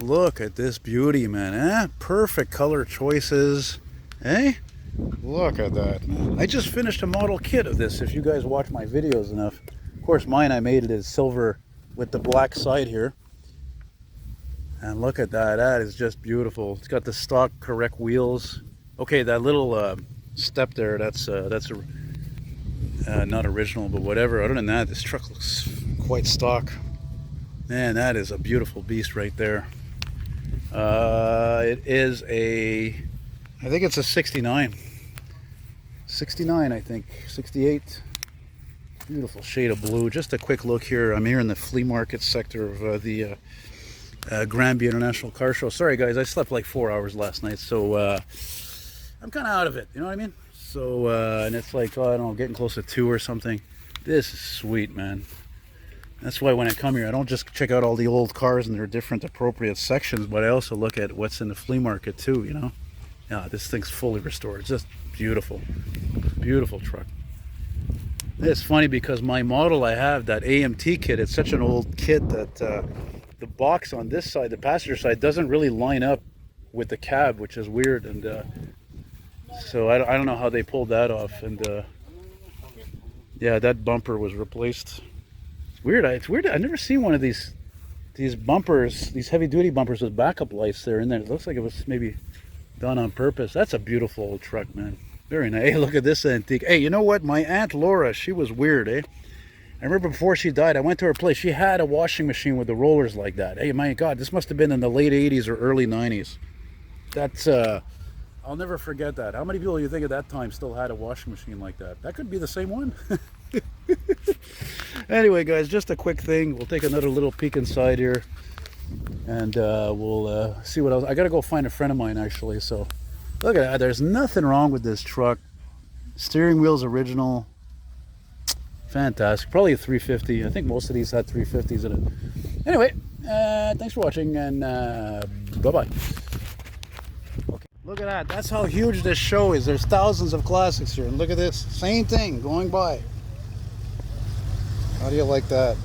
Look at this beauty, man. Perfect color choices. Eh? Look at that, man. I just finished a model kit of this, if you guys watch my videos enough. Of course, mine I made it as silver with the black side here. And look at that. That is just beautiful. It's got the stock correct wheels. Okay, that little step there, that's not original, but whatever. Other than that, this truck looks quite stock. Man, that is a beautiful beast right there. It is I think it's a 69. 69, I think. 68. Beautiful shade of blue. Just a quick look here. I'm here in the flea market sector of the Granby International Car Show. Sorry, guys, I slept like 4 hours last night, so I'm kind of out of it. You know what I mean? So, and it's like, oh, I don't know, getting close to 2 or something. This is sweet, man. That's why when I come here, I don't just check out all the old cars and their different appropriate sections, but I also look at what's in the flea market too, you know? Yeah, this thing's fully restored. It's just beautiful. Beautiful truck. It's funny because my model I have, that AMT kit, it's such an old kit that the box on this side, the passenger side, doesn't really line up with the cab, which is weird. And so I don't know how they pulled that off. And yeah, that bumper was replaced. It's weird. It's weird. I've never seen one of these bumpers, these heavy duty bumpers with backup lights there in there. It looks like it was maybe done on purpose. That's a beautiful old truck, man. Very nice. Hey, look at this antique. Hey, you know what? My Aunt Laura, she was weird, eh? I remember before she died, I went to her place. She had a washing machine with the rollers like that. Hey, my God, this must have been in the late 80s or early 90s. That's, I'll never forget that. How many people do you think at that time still had a washing machine like that? That could be the same one. Anyway, guys, just a quick thing. We'll take another little peek inside here. And we'll see what else. I got to go find a friend of mine, actually, so... Look at that. There's nothing wrong with this truck. Steering wheel's original. Fantastic. Probably a 350. I think most of these had 350s in it. Anyway, thanks for watching, and bye-bye. Okay. Look at that. That's how huge this show is. There's thousands of classics here. And look at this. Same thing going by. How do you like that?